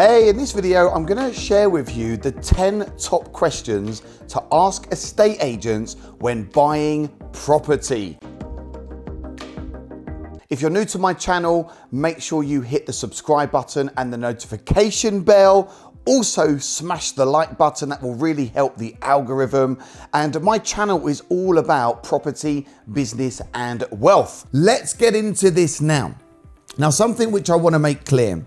Hey, in this video, I'm going to share with you the 10 top questions to ask estate agents when buying property. If you're new to my channel, make sure you hit the subscribe button and the notification bell. Also smash the like button, that will really help the algorithm. And my channel is all about property, business and wealth. Let's get into this now. Now, something which I want to make clear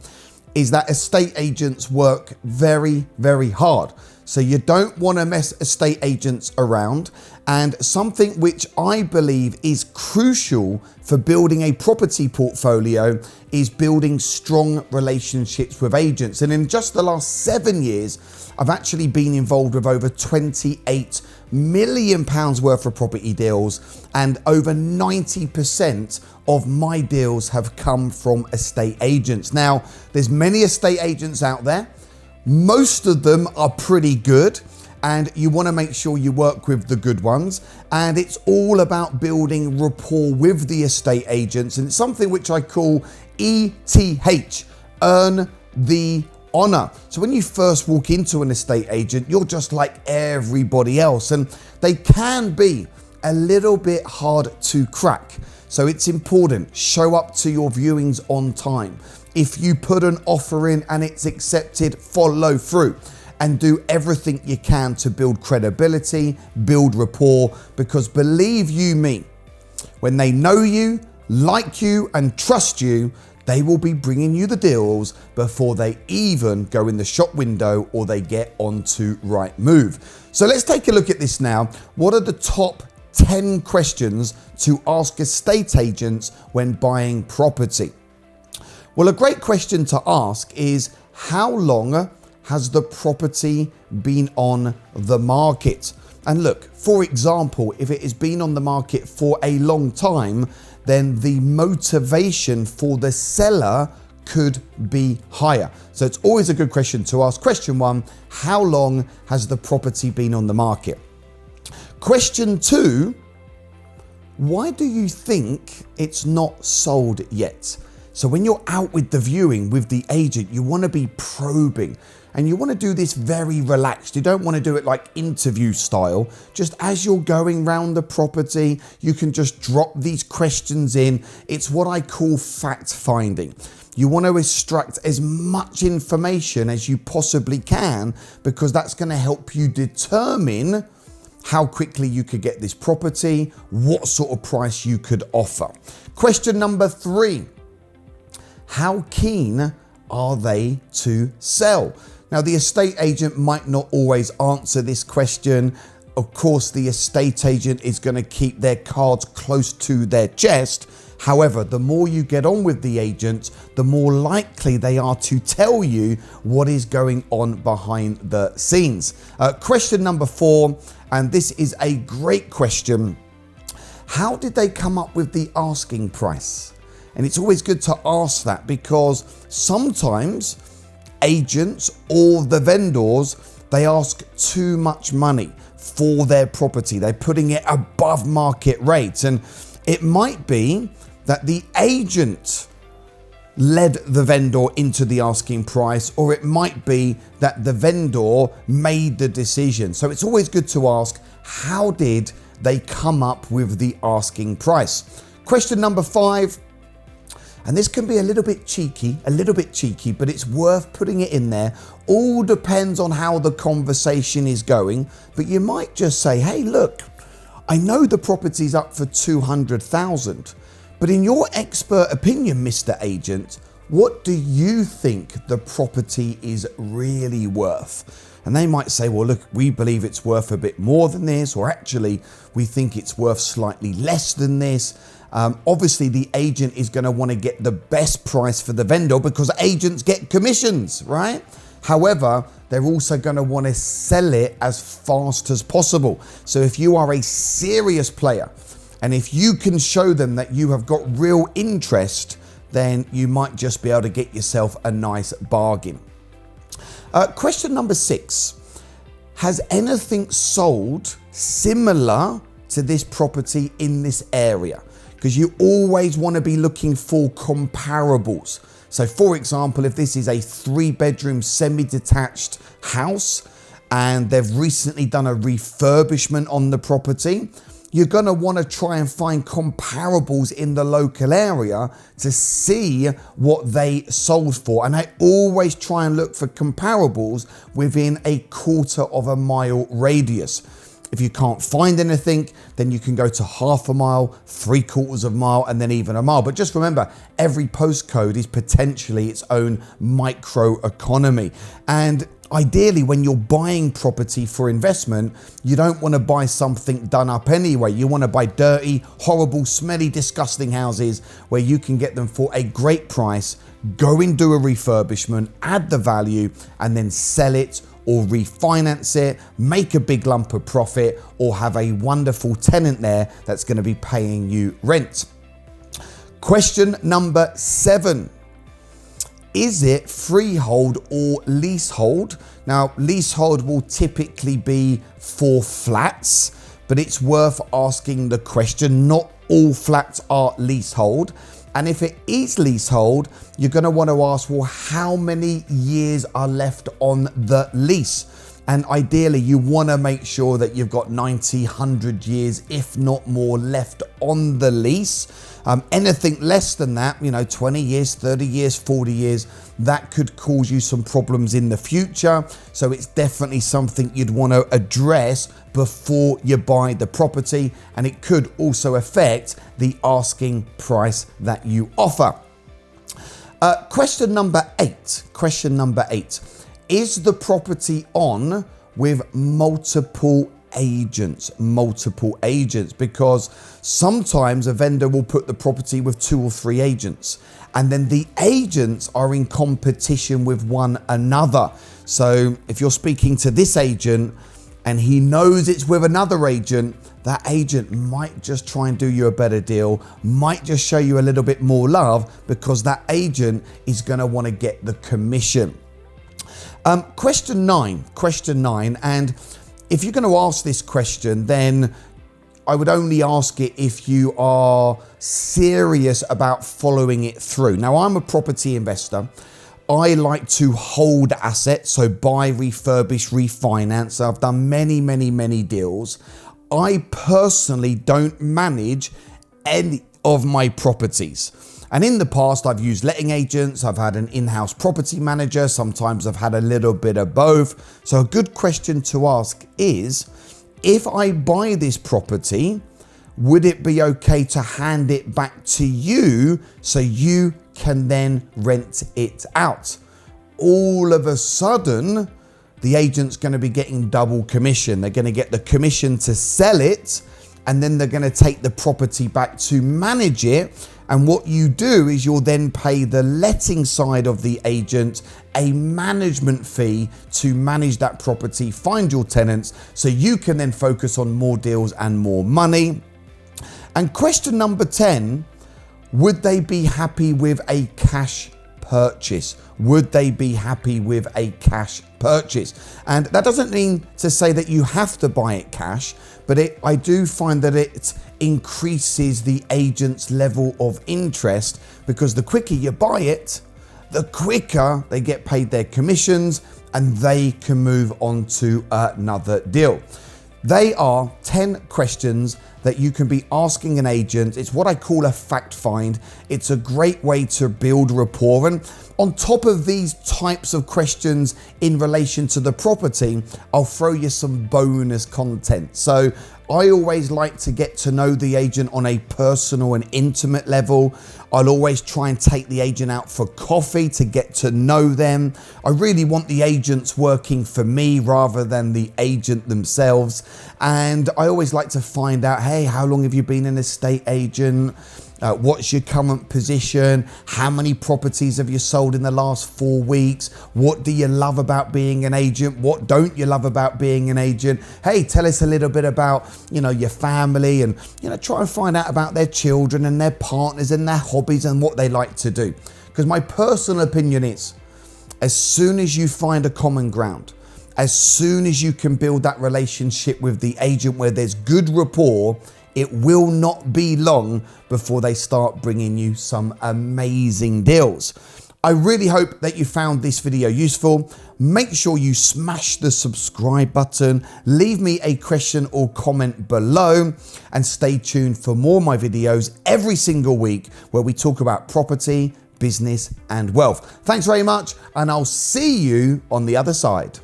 is that estate agents work very, very hard. So you don't want to mess estate agents around. And something which I believe is crucial for building a property portfolio is building strong relationships with agents. And in just the last 7 years, I've actually been involved with over £28 million worth of property deals, and over 90% of my deals have come from estate agents. Now, there's many estate agents out there. Most of them are pretty good, and you want to make sure you work with the good ones. And it's all about building rapport with the estate agents, and it's something which I call ETH, earn the honor. So when you first walk into an estate agent, you're just like everybody else, and they can be a little bit hard to crack. So it's important, show up to your viewings on time. If you put an offer in and it's accepted, follow through and do everything you can to build credibility, build rapport, because believe you me, when they know you, like you and trust you, they will be bringing you the deals before they even go in the shop window or they get onto Rightmove. So let's take a look at this now. What are the top 10 questions to ask estate agents when buying property? Well, a great question to ask is, how long has the property been on the market? And look, for example, if it has been on the market for a long time, then the motivation for the seller could be higher. So it's always a good question to ask. Question one, how long has the property been on the market? Question two, why do you think it's not sold yet? So when you're out with the viewing with the agent, you want to be probing, and you want to do this very relaxed. You don't want to do it like interview style. Just as you're going around the property, you can just drop these questions in. It's what I call fact finding. You want to extract as much information as you possibly can, because that's going to help you determine how quickly you could get this property, what sort of price you could offer. Question number three, how keen are they to sell? Now, the estate agent might not always answer this question. Of course, the estate agent is going to keep their cards close to their chest. However, the more you get on with the agent, the more likely they are to tell you what is going on behind the scenes. Question number four, and this is a great question. How did they come up with the asking price? And it's always good to ask that, because sometimes agents or the vendors, they ask too much money for their property. They're putting it above market rate. And it might be that the agent led the vendor into the asking price, or it might be that the vendor made the decision. So it's always good to ask, how did they come up with the asking price? Question number five, and this can be a little bit cheeky, but it's worth putting it in there. All depends on how the conversation is going, but you might just say, hey, look, I know the property's up for 200,000, but in your expert opinion, Mr. Agent, what do you think the property is really worth? And they might say, well, look, we believe it's worth a bit more than this, or actually, we think it's worth slightly less than this. Obviously, the agent is going to want to get the best price for the vendor, because agents get commissions, right? However, they're also going to want to sell it as fast as possible. So if you are a serious player, and if you can show them that you have got real interest, then you might just be able to get yourself a nice bargain. Question number six, has anything sold similar to this property in this area? Because you always want to be looking for comparables. So for example, if this is a 3-bedroom semi-detached house and they've recently done a refurbishment on the property, you're going to want to try and find comparables in the local area to see what they sold for. And I always try and look for comparables within a 1/4 mile radius. If you can't find anything, then you can go to 1/2 mile, 3/4 mile, and then even a mile. But just remember, every postcode is potentially its own micro economy. And ideally, when you're buying property for investment, you don't want to buy something done up anyway. You want to buy dirty, horrible, smelly, disgusting houses where you can get them for a great price, go and do a refurbishment, add the value, and then sell it or refinance it, make a big lump of profit, or have a wonderful tenant there that's going to be paying you rent. Question number 7. Is it freehold or leasehold? Now, leasehold will typically be for flats, but it's worth asking the question. Not all flats are leasehold. And if it is leasehold, you're going to want to ask, well, how many years are left on the lease? And ideally, you want to make sure that you've got 90, 100 years, if not more, left on the lease. Anything less than that, 20 years, 30 years, 40 years, that could cause you some problems in the future. So it's definitely something you'd want to address before you buy the property. And it could also affect the asking price that you offer. Question number 8. Is the property on with multiple agents? Because sometimes a vendor will put the property with 2 or 3 agents, and then the agents are in competition with one another. So if you're speaking to this agent and he knows it's with another agent, that agent might just try and do you a better deal, might just show you a little bit more love, because that agent is going to want to get the commission. Question 9, and if you're going to ask this question, then I would only ask it if you are serious about following it through. Now, I'm a property investor. I like to hold assets, so buy, refurbish, refinance. I've done many deals. I personally don't manage any of my properties. And in the past, I've used letting agents, I've had an in-house property manager, sometimes I've had a little bit of both. So a good question to ask is, if I buy this property, would it be okay to hand it back to you so you can then rent it out? All of a sudden, the agent's going to be getting double commission. They're going to get the commission to sell it, and then they're going to take the property back to manage it. And what you do is you'll then pay the letting side of the agent a management fee to manage that property, find your tenants, so you can then focus on more deals and more money. And question number 10, would they be happy with a cash purchase? Would they be happy with a cash purchase? And that doesn't mean to say that you have to buy it cash, but I do find that it increases the agent's level of interest, because the quicker you buy it, the quicker they get paid their commissions and they can move on to another deal. They are 10 questions that you can be asking an agent. It's what I call a fact find. It's a great way to build rapport. And on top of these types of questions in relation to the property, I'll throw you some bonus content. So I always like to get to know the agent on a personal and intimate level. I'll always try and take the agent out for coffee to get to know them. I really want the agents working for me rather than the agent themselves. And I always like to find out, hey, how long have you been an estate agent? What's your current position? How many properties have you sold in the last 4 weeks? What do you love about being an agent? What don't you love about being an agent? Hey, tell us a little bit about, your family, and, try and find out about their children and their partners and their hobbies and what they like to do. Because my personal opinion is, as soon as you find a common ground, as soon as you can build that relationship with the agent where there's good rapport, it will not be long before they start bringing you some amazing deals. I really hope that you found this video useful. Make sure you smash the subscribe button, leave me a question or comment below, and stay tuned for more of my videos every single week where we talk about property, business, and wealth. Thanks very much, and I'll see you on the other side.